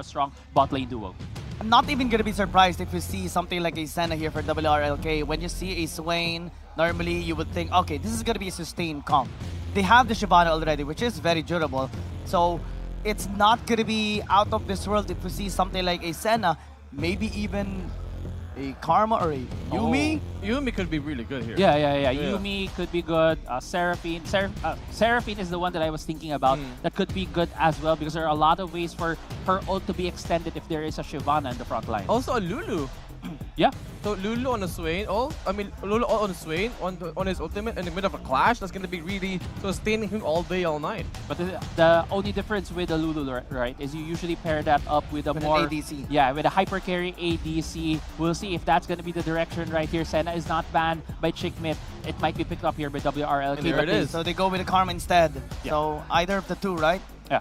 a strong bot lane duo. I'm not even going to be surprised if you see something like a Senna here for WRLK. When you see a Swain, normally you would think, okay, this is going to be a sustained comp. They have the Shyvana already, which is very durable. So it's not going to be out of this world if we see something like a Senna, maybe even a Karma or a Yuumi. Yuumi could be really good here. Yeah. Yuumi could be good. Seraphine. Seraphine is the one that I was thinking about. That could be good as well because there are a lot of ways for her ult to be extended if there is a Shyvana in the front line. Also a Lulu. Yeah. So Lulu on a Swain, Lulu on a Swain on his ultimate in the middle of a clash. That's gonna be really sustaining him all day, all night. But the only difference with the Lulu, right, is you usually pair that up with a With more an ADC. Yeah, with a hyper carry ADC. We'll see if that's gonna be the direction right here. Senna is not banned by Chickmit. It might be picked up here by WRLK. And there it is. So they go with the Karma instead. Yeah. So either of the two, right? Yeah.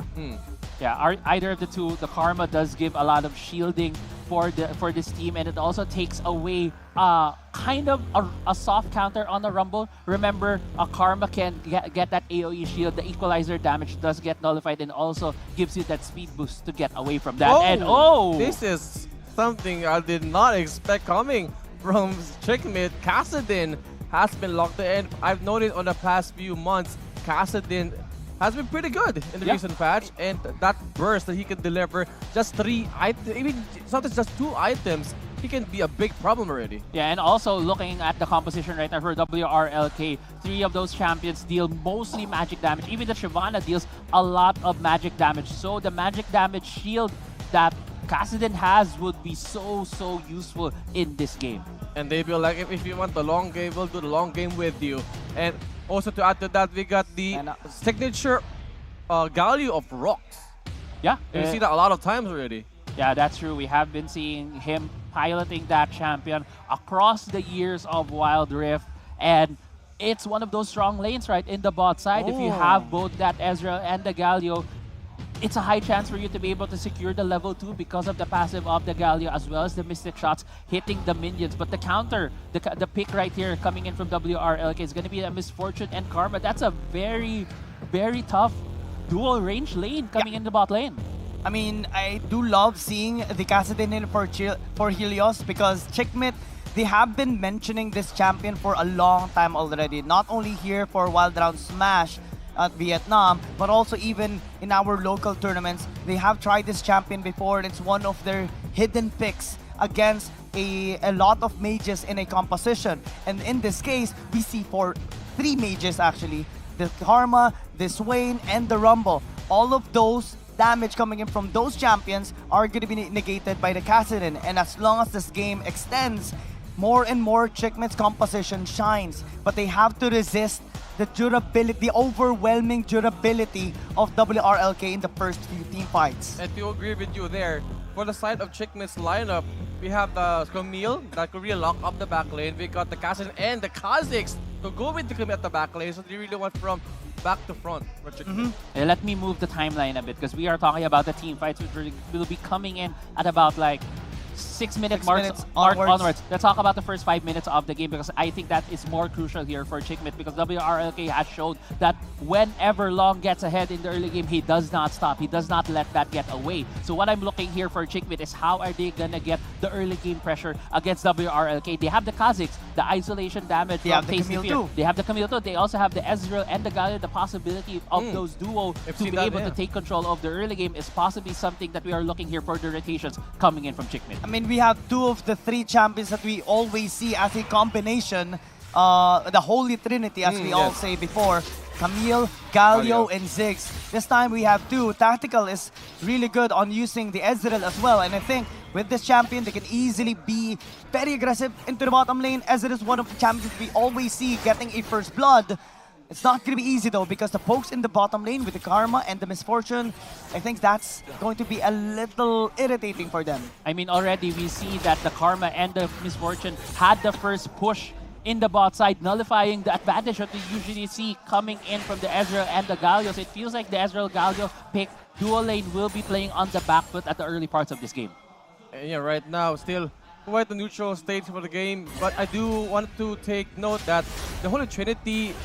Yeah, either of the two. The Karma does give a lot of shielding for this team, and it also takes away kind of a soft counter on the Rumble. Remember, a Karma can get that AoE shield. The equalizer damage does get nullified, and also gives you that speed boost to get away from that. This is something I did not expect coming from Chickmit. Kassadin has been locked in. I've noticed on the past few months, Kassadin has been pretty good in the recent patch, and that burst that he can deliver, just 3 items, even sometimes just 2 items, he can be a big problem already. Yeah, and also looking at the composition right now for WRLK, 3 of those champions deal mostly magic damage. Even the Shyvana deals a lot of magic damage. So the magic damage shield that Kassadin has would be so useful in this game. And they feel like if you want the long game, we'll do the long game with you. And also to add to that, we got the signature Galio of Rocks. Yeah. You see that a lot of times already. Yeah, that's true. We have been seeing him piloting that champion across the years of Wild Rift. And it's one of those strong lanes, right, in the bot side. If you have both that Ezreal and the Galio, it's a high chance for you to be able to secure the level 2 because of the passive of the Galio as well as the Mystic shots hitting the minions. But the counter, the pick right here coming in from WRLK is going to be a Misfortune and Karma. That's a very tough dual range lane coming in the bot lane. I mean, I do love seeing the Kassadin in for Helios because Chickmit, they have been mentioning this champion for a long time already. Not only here for Wild Round Smash at Vietnam, but also even in our local tournaments. They have tried this champion before, and it's one of their hidden picks against a lot of mages in a composition. And in this case, we see 3 mages actually. The Karma, the Swain, and the Rumble. All of those damage coming in from those champions are going to be negated by the Kassadin. And as long as this game extends, more and more Chickmit's composition shines. But they have to resist the durability, the overwhelming durability of WRLK in the first few team fights. And to agree with you there, for the side of Chickmit's lineup, we have the Camille that could really lock up the back lane. We got the Kassadin and the Kazakhs to go with the Camille at the back lane. So they really went from back to front for Chickmit. Let me move the timeline a bit because we are talking about the team fights which will be coming in at about like 6 minutes onwards. Let's talk about the first 5 minutes of the game because I think that is more crucial here for Chickmit because WRLK has shown that whenever Long gets ahead in the early game, he does not stop. He does not let that get away. So what I'm looking here for Chickmit is how are they gonna get the early game pressure against WRLK. They have the Kazakhs, the isolation damage from Tasty Fear. They have the Camille too. They also have the Ezreal and the Galio. The possibility of those duo to be able to take control of the early game is possibly something that we are looking here for the rotations coming in from Chickmit. I mean, we have 2 of the 3 champions that we always see as a combination, the Holy Trinity, as we all say before. Camille, Galio, and Ziggs. This time we have 2. Tactical is really good on using the Ezreal as well, and I think with this champion, they can easily be very aggressive into the bottom lane. Ezreal is one of the champions we always see getting a first blood. It's not going to be easy though because the pokes in the bottom lane with the Karma and the Misfortune, I think that's going to be a little irritating for them. I mean, already we see that the Karma and the Misfortune had the first push in the bot side, nullifying the advantage that we usually see coming in from the Ezreal and the Galio. So it feels like the Ezreal-Galio pick dual lane will be playing on the back foot at the early parts of this game. And yeah, right now, still quite a neutral stage for the game, but I do want to take note that the Holy Trinity,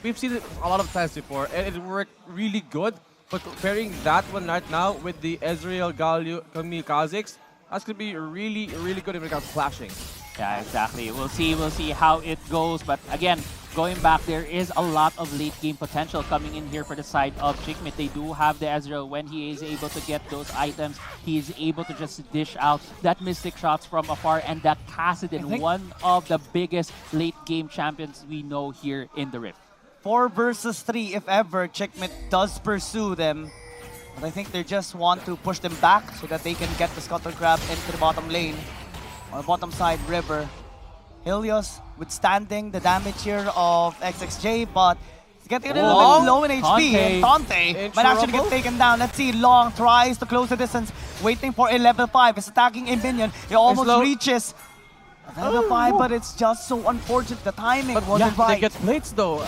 we've seen it a lot of times before, and it worked really good But comparing that one right now with the Ezreal Galio Camille Kha'Zix, that's going to be really, really good when it comes to flashing. Yeah, exactly. We'll see how it goes. But again, going back, there is a lot of late game potential coming in here for the side of Chickmit. They do have the Ezreal. When he is able to get those items, he is able to just dish out that mystic shots from afar. And that Kassadin, one of the biggest late game champions we know here in the Rift. 4 versus 3 if ever Chickmit does pursue them. But I think they just want to push them back so that they can get the Scuttle Crab into the bottom lane. On the bottom side, River. Helios withstanding the damage here of XXJ, but he's getting a little bit low in HP. And Tante might actually get taken down. Let's see, Long tries to close the distance, waiting for a level 5. He's attacking a minion. He almost reaches level 5, but it's just so unfortunate. The timing wasn't right. They get plates though.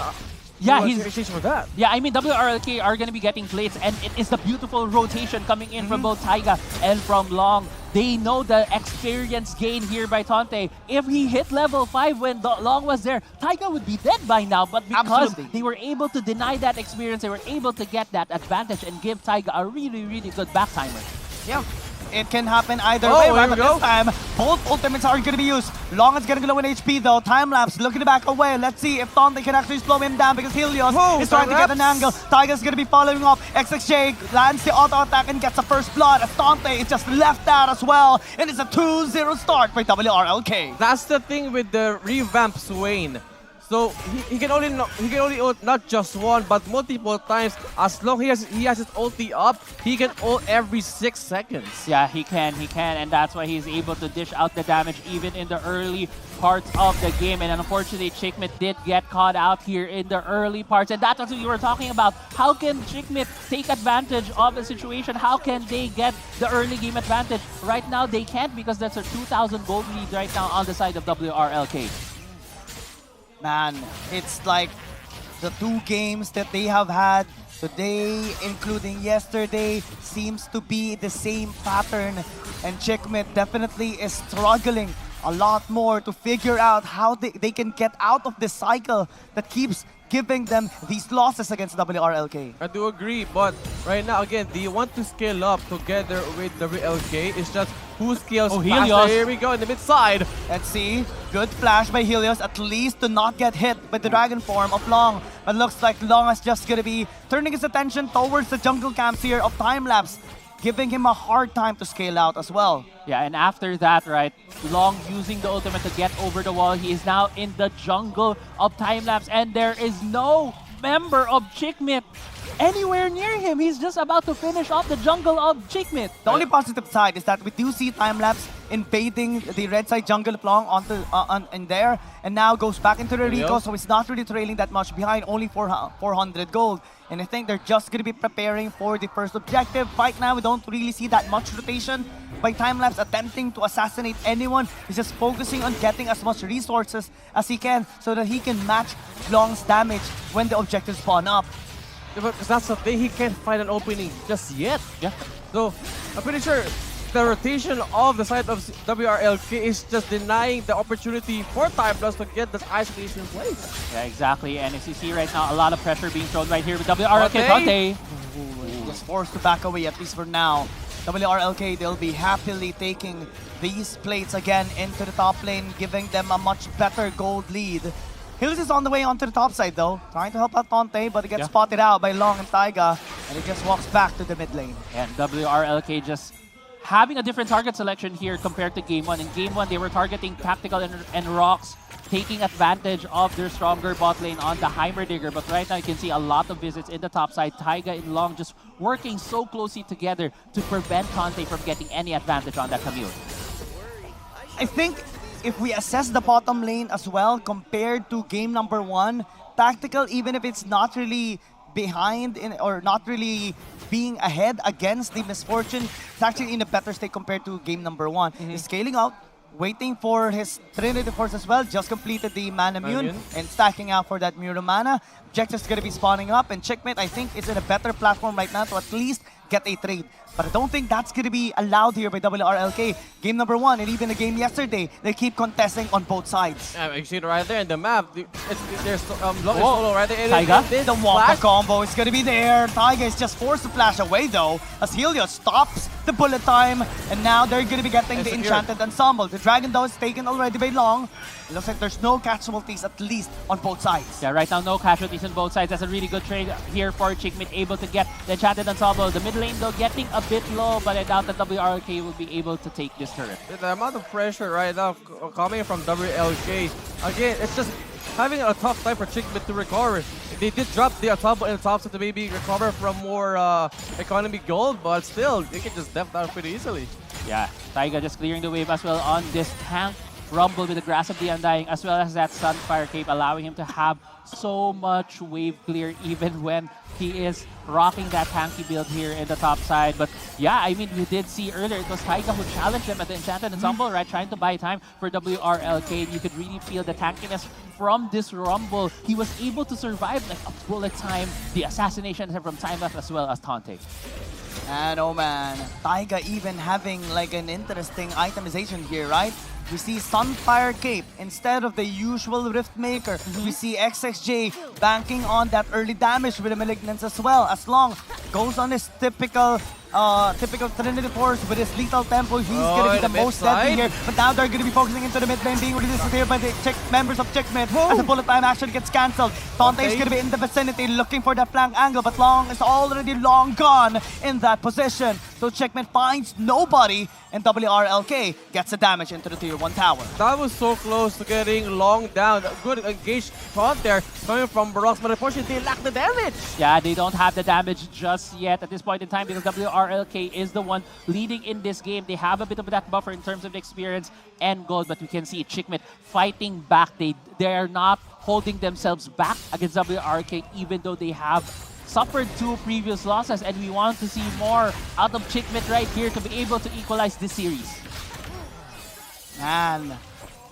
Yeah, for that. Yeah, I mean, WRLK are going to be getting plates, and it is the beautiful rotation coming in from both Taiga and from Long. They know the experience gain here by Tante. If he hit level 5 when Long was there, Taiga would be dead by now. But because they were able to deny that experience, they were able to get that advantage and give Taiga a really, really good back timer. Yeah. It can happen either way, right? But this time, both ultimates are going to be used. Long is getting low in HP though. Time-lapse, looking to back away. Let's see if Tante can actually slow him down because Helios is trying to get an angle. Tiger's going to be following up. XXJ lands the auto-attack and gets the first blood. As Tante is just left out as well. And it's a 2-0 start for WRLK. That's the thing with the revamped Swain. So he can only ult not just one but multiple times. As long as he has his ulti up, he can ult every 6 seconds. Yeah, he can, and that's why he's able to dish out the damage even in the early parts of the game. And unfortunately, Chickmit did get caught out here in the early parts, and that's what you were talking about. How can Chickmit take advantage of the situation? How can they get the early game advantage? Right now, they can't because that's a 2,000 gold lead right now on the side of WRLK. Man, it's like the 2 games that they have had today, including yesterday, seems to be the same pattern. And Chickmit definitely is struggling a lot more to figure out how they can get out of this cycle that keeps giving them these losses against WRLK. I do agree, but right now, again, they want to scale up together with WRLK. It's just who scales faster. Helios. Here we go in the mid side. Let's see. Good flash by Helios, at least to not get hit by the dragon form of Long. But looks like Long is just going to be turning his attention towards the jungle camps here of Time-lapse, giving him a hard time to scale out as well. Yeah, and after that, right, Long using the ultimate to get over the wall. He is now in the jungle of Time-lapse, and there is no member of Chickmit anywhere near him. He's just about to finish off the jungle of Chickmit. The only positive side is that we do see Time-lapse invading the red side jungle of Long in there, and now goes back into the Rico, so it's not really trailing that much behind, only 400 gold. And I think they're just going to be preparing for the first objective. Right now, we don't really see that much rotation by Time-lapse attempting to assassinate anyone. He's just focusing on getting as much resources as he can so that he can match Long's damage when the objectives spawn up. Because that's the thing, he can't find an opening just yet. Yeah. So I'm pretty sure the rotation of the side of WRLK is just denying the opportunity for Time-lapse to get this isolation in place. Yeah, exactly. And as you see right now, a lot of pressure being thrown right here with WRLK. Tante. Just forced to back away, at least for now. WRLK, they'll be happily taking these plates again into the top lane, giving them a much better gold lead. Hills is on the way onto the top side though, trying to help out Tante, but he gets spotted out by Long and Taiga, and he just walks back to the mid lane. And WRLK just having a different target selection here compared to Game 1. In Game 1, they were targeting Tactical and Rocks, taking advantage of their stronger bot lane on the Heimerdigger. But right now, you can see a lot of visits in the top side. Taiga and Long just working so closely together to prevent Tante from getting any advantage on that commute. I think if we assess the bottom lane as well, compared to game number 1, Tactical, even if it's not really behind or not really being ahead against the Misfortune, it's actually in a better state compared to game number 1. He's scaling out, waiting for his Trinity Force as well, just completed the Mana Mune and stacking out for that Muro Mana. Objective's gonna be spawning up, and Chickmit, I think, is in a better platform right now to at least get a trade But I don't think that's going to be allowed here by WRLK. Game number 1 and even the game yesterday, they keep contesting on both sides. Yeah, you see it right there in the map. There's solo right there. Taiga? The Wampa combo is going to be there. Taiga is just forced to flash away though, as Helios stops the bullet time. And now they're going to be getting the Enchanted Ensemble. The Dragon though is taken already by Long. It looks like there's no casualties, at least on both sides. Yeah, right now no casualties on both sides. That's a really good trade here for Chickmate, able to get the Enchanted Ensemble. The mid lane though getting a bit low, but I doubt that WRLK will be able to take this turret. The amount of pressure right now coming from WLK, again, it's just having a tough time for Chickmate to recover. They did drop the ensemble in top to maybe recover from more economy gold, but still, they can just def down pretty easily. Yeah, Taiga just clearing the wave as well on this tank rumble with the Grasp of the Undying, as well as that Sunfire Cape, allowing him to have so much wave clear even when he is rocking that tanky build here in the top side. But yeah, I mean, we did see earlier, it was Taiga who challenged them at the Enchanted Ensemble, right? Trying to buy time for WRLK. And you could really feel the tankiness from this rumble. He was able to survive like a bullet time, the assassination from time left, as well as Tante. And oh man, Taiga even having like an interesting itemization here, right? We see Sunfire Cape instead of the usual Rift Maker. We see XXJ banking on that early damage with the Malignance as well. As Long goes on his typical Trinity Force with his lethal tempo. He's gonna be the most deadly here. But now they're gonna be focusing into the mid lane, being resisted here by the members of Chickmate. As the bullet time actually gets cancelled. Tante is gonna be in the vicinity looking for that flank angle, but Long is already long gone in that position. So Chickmate finds nobody, and WRLK gets the damage into the tier 1 tower. That was so close to getting Long down. Good engaged thought there coming from Barox, but unfortunately they lack the damage. Yeah, they don't have the damage just yet at this point in time because WRLK is the one leading in this game. They have a bit of that buffer in terms of experience and gold, but we can see Chickmate fighting back. They're not holding themselves back against WRLK, even though they have suffered 2 previous losses, and we want to see more out of Chickmate right here to be able to equalize this series. Man,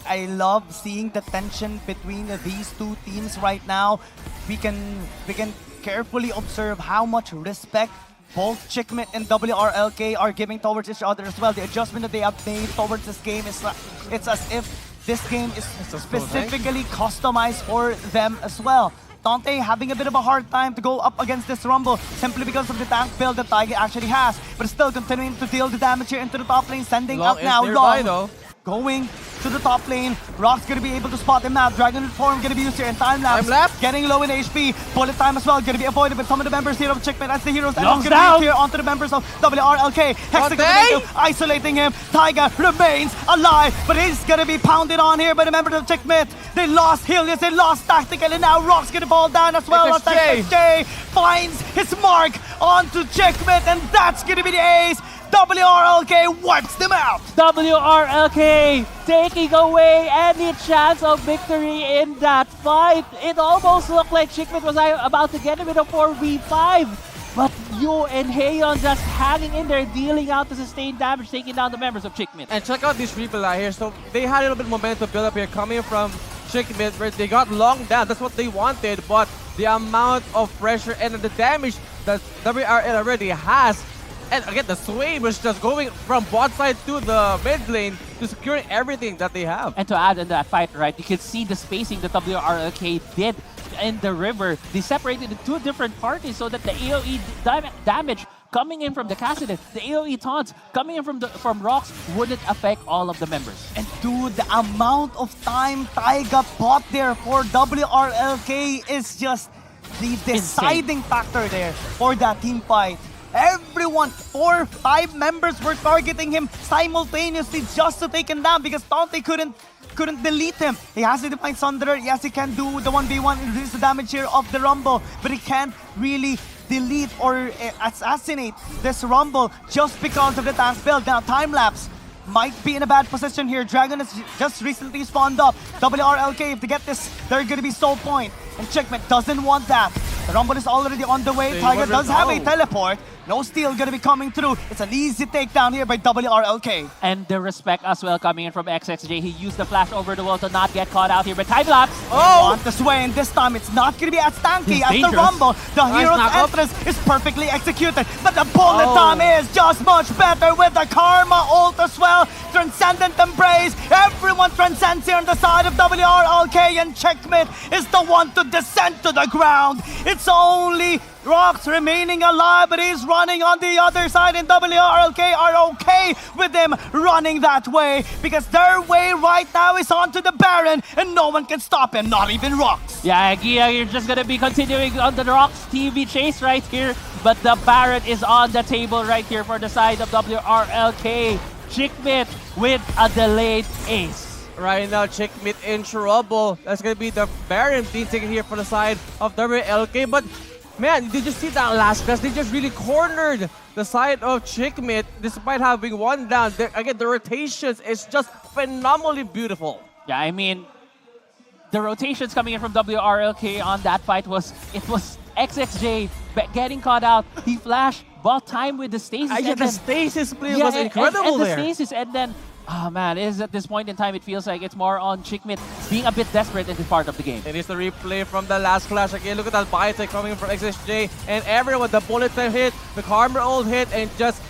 I love seeing the tension between these two teams right now. We can carefully observe how much respect both Chickmate and WRLK are giving towards each other as well. The adjustment that they have made towards this game is it's as if this game is specifically customized for them as well. Dante having a bit of a hard time to go up against this rumble simply because of the tank build that Taiga actually has, but still continuing to deal the damage here into the top lane, sending Long up now nearby, Long. though. Going to the top lane. Rock's gonna be able to spot him now. Dragon form gonna be used here in time lapse. Getting low in HP. Bullet time as well. Gonna be avoided with some of the members here of Chickmate as the heroes. And it's gonna be here onto the members of WRLK. Hexagon isolating him. Taiga remains alive, but he's gonna be pounded on here by the members of Chickmate. They lost Helios, they lost Tactical, and now Rock's gonna fall down as well. XXJ finds his mark onto Chickmate, and that's gonna be the ace. WRLK wipes them out! WRLK taking away any chance of victory in that fight. It almost looked like Chickmate was about to get him in a 4v5. But Yo and Hayon just hanging in there, dealing out the sustained damage, taking down the members of Chickmate. And check out these people out here. So they had a little bit of momentum build up here coming from Chickmate, where they got Long down. That's what they wanted, but the amount of pressure and the damage that WRL already has. And again, the sway was just going from bot side to the mid lane to securing everything that they have. And to add in that fight, right, you can see the spacing that WRLK did in the river. They separated into 2 different parties so that the AoE damage coming in from the Cassidon, the AoE taunts coming in from Rocks wouldn't affect all of the members. And dude, the amount of time Taiga bought there for WRLK is just the deciding factor there for that team fight. Everyone, 4 or 5 members were targeting him simultaneously just to take him down because Dante couldn't delete him. He has to define Sunderer. Yes, he can do the 1v1 and reduce the damage here of the Rumble, but he can't really delete or assassinate this Rumble just because of the tank build. Now, time-lapse might be in a bad position here. Dragon has just recently spawned up. WRLK, if they get this, they're going to be soul point. And Chickmate doesn't want that. The Rumble is already on the way. Taiga does have a teleport, No steal gonna be coming through. It's an easy takedown here by WRLK. And the respect as well coming in from XXJ. He used the flash over the wall to not get caught out here, but time lapse. On the sway, and this time it's not gonna be as tanky as the dangerous. Rumble. The Nice hero's knock-up. entrance is perfectly executed, but the bullet time is just much better with the Karma ult as well. Transcendent Embrace. Everyone transcends here on the side of WRLK, and Checkmate is the one to descend to the ground. It's only Rox remaining alive, but he's running on the other side, and WRLK are okay with him running that way because their way right now is onto the Baron, and no one can stop him, not even Rox. Yeah, Gia, you're just gonna be continuing on the Rocks TV chase right here, but the Baron is on the table right here for the side of WRLK. Chickmit with a delayed ace. Right now, Checkmate in trouble. That's going to be the Baron being taken here for the side of WRLK. But man, did you see that last class? They just really cornered the side of Checkmate despite having one down. Again, the rotations is just phenomenally beautiful. Yeah, I mean, the rotations coming in from WRLK on that fight was XXJ getting caught out. He flashed, bought time with the stasis. Yeah, and the then- stasis play yeah, was and- incredible and the there. stasis, and then, oh man, is at this point in time, it feels like it's more on Chickmit being a bit desperate in this part of the game. It is the replay from the last clash again. Look at that biotech coming from XSJ, and everyone, the bullet time hit, the Karma ult hit, and just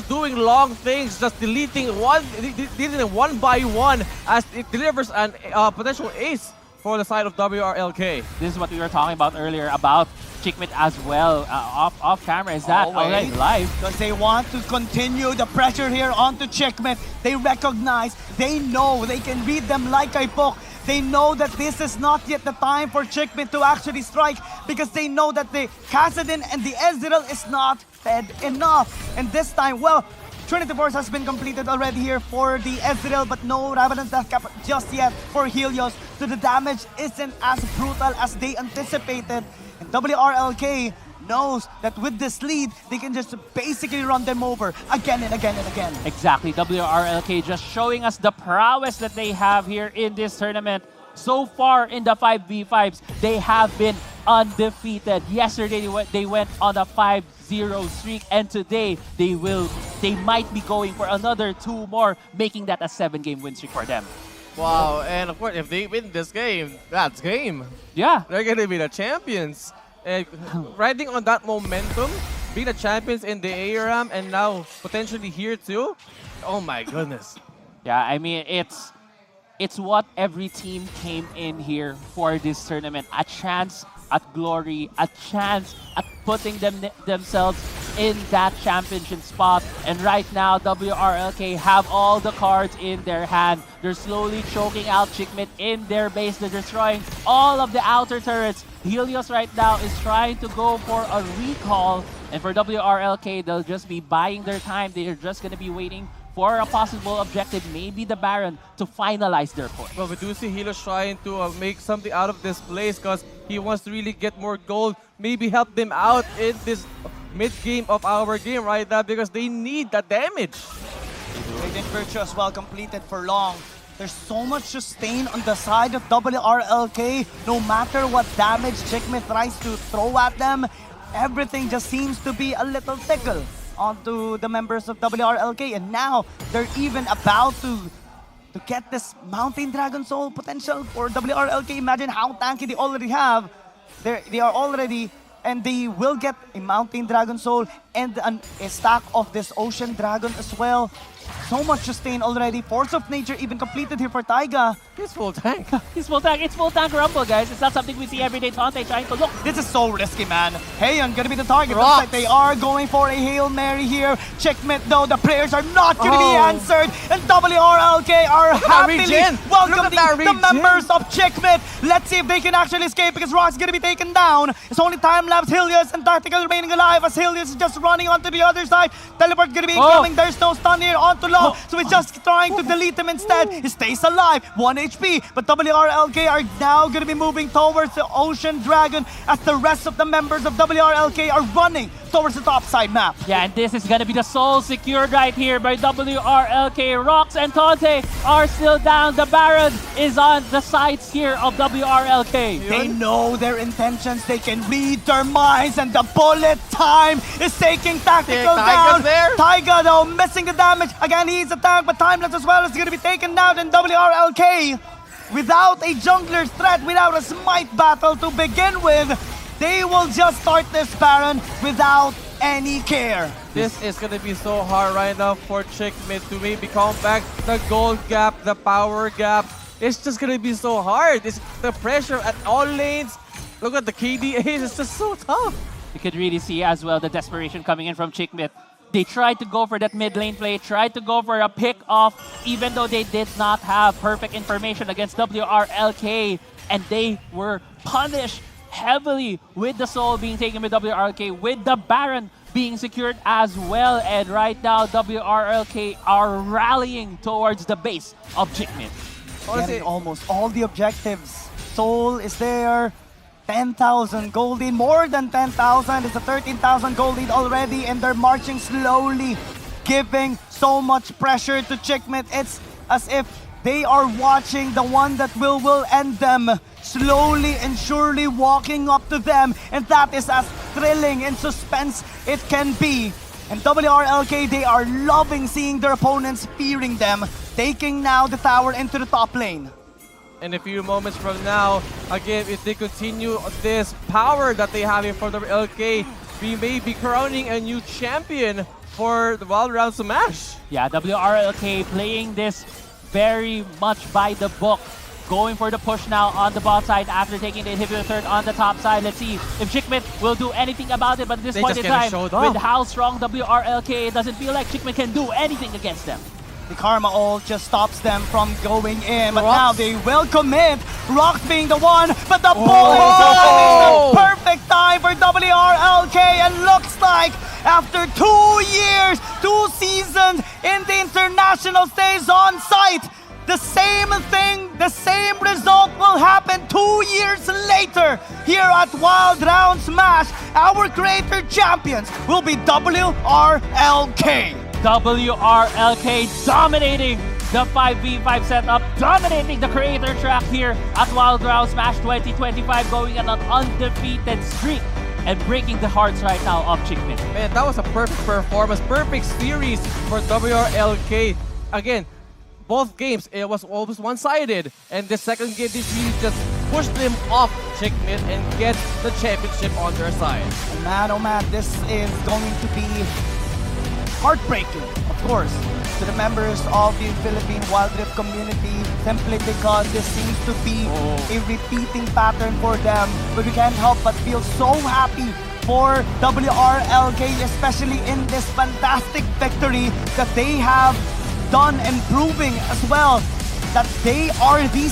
doing long things, just deleting one by one as it delivers an potential ace for the side of WRLK. This is what we were talking about earlier about Chickmit as well, off camera. Is that already live? Because they want to continue the pressure here onto Checkmate. They recognize, they know, they can read them like a book. They know that this is not yet the time for Checkmate to actually strike because they know that the Kassadin and the Ezreal is not fed enough. And this time, well, Trinity Force has been completed already here for the Ezreal, but no Ravenous Death Cap just yet for Helios. So the damage isn't as brutal as they anticipated. And WRLK knows that with this lead, they can just basically run them over again and again and again. Exactly. WRLK just showing us the prowess that they have here in this tournament. So far in the 5v5s, they have been undefeated. Yesterday, they went on a 5-0 streak, and today they might be going for another 2 more, making that a 7-game win streak for them. Wow, and of course, if they win this game, that's game. Yeah. They're going to be the champions. And riding on that momentum, being the champions in the ARAM and now potentially here too. Oh my goodness. Yeah, I mean, it's what every team came in here for this tournament. A chance at glory, a chance at putting themselves in that championship spot. And right now, WRLK have all the cards in their hand. They're slowly choking out Chickmit in their base. They're destroying all of the outer turrets. Helios right now is trying to go for a recall. And for WRLK, they'll just be buying their time. They're just going to be waiting for a possible objective, maybe the Baron, to finalize their push. Well, we do see Helios trying to make something out of this place because he wants to really get more gold, maybe help them out in this mid-game of our game right now because they need that damage. Radiant Virtue as well completed for long. There's so much sustain on the side of WRLK. No matter what damage Checkmate tries to throw at them, everything just seems to be a little tickle onto the members of WRLK. And now they're even about to get this Mountain Dragon Soul potential for WRLK. Imagine how tanky they already have. They are already, and they will get a Mountain Dragon Soul and a stack of this Ocean Dragon as well. So much sustain already. Force of Nature even completed here for Taiga. He's full tank. It's full tank. It's full tank Rumble, guys. It's not something we see every day. Tante trying to look. This is so risky, man. Heian gonna be the target. Looks Rox. like they are going for a Hail Mary here. Checkmate though, the prayers are not gonna be answered. And WRLK are happily regen. welcoming Look at that the regen. members of Checkmate. Let's see if they can actually escape because Rock's gonna be taken down. It's only time-lapse Helios and Tactical remaining alive as Helios is just running onto the other side. Teleport gonna be incoming. There's no stun here onto low. So he's just trying to delete him instead. He stays alive, 1 HP. But WRLK are now going to be moving towards the Ocean Dragon as the rest of the members of WRLK are running towards the top side map. Yeah, and this is gonna be the soul secured right here by WRLK. Rox and Tonte are still down. The Baron is on the sides here of WRLK. They know their intentions, they can read their minds, and the bullet time is taking tactical down. There. Taiga though missing the damage. Again, he's attacked, but Timeless as well is going to be taken down, and WRLK without a jungler threat, without a smite battle to begin with, they will just start this Baron without any care. This is going to be so hard right now for Chickmit to maybe come back. The gold gap, the power gap. It's just going to be so hard. It's the pressure at all lanes. Look at the KDAs. It's just so tough. You could really see as well the desperation coming in from Chickmit. They tried to go for that mid lane play, tried to go for a pick off, even though they did not have perfect information against WRLK, and they were punished heavily with the soul being taken with WRLK, with the Baron being secured as well. And right now, WRLK are rallying towards the base of Chickmit. Getting almost all the objectives. Soul is there. 10,000 gold lead, more than 10,000. It's a 13,000 gold lead already, and they're marching slowly, giving so much pressure to Chickmit. It's as if they are watching the one that will end them, slowly and surely walking up to them, and that is as thrilling and suspense it can be. And WRLK, they are loving seeing their opponents fearing them, taking now the tower into the top lane. In a few moments from now, again, if they continue this power that they have in front of LK, we may be crowning a new champion for the Wild Round Smash. Yeah, WRLK playing this very much by the book. Going for the push now on the bot side after taking the inhibitor third on the top side. Let's see if Chickmit will do anything about it, but at this point in time, with how strong WRLK, it doesn't feel like Chickmit can do anything against them. The Karma ult just stops them from going in, but now they will commit. Rox being the one, but the ball is on. It's the perfect time for WRLK, and looks like after 2 years, 2 seasons in the international stage on site, the same thing, the same result will happen 2 years later here at Wild Round Smash. Our creator champions will be WRLK. WRLK dominating the 5v5 setup, dominating the creator track here at Wild Round Smash 2025, going on an undefeated streak and breaking the hearts right now of Chickmit. Man, that was a perfect performance, perfect series for WRLK. Again, both games, it was almost one-sided, and the second game, this really just pushed them off Chickmit and get the championship on their side. Man, oh man, this is going to be heartbreaking, of course, to the members of the Philippine Wild Rift community, simply because this seems to be a repeating pattern for them. But we can't help but feel so happy for WRLK, especially in this fantastic victory that they have done, and proving as well that they are the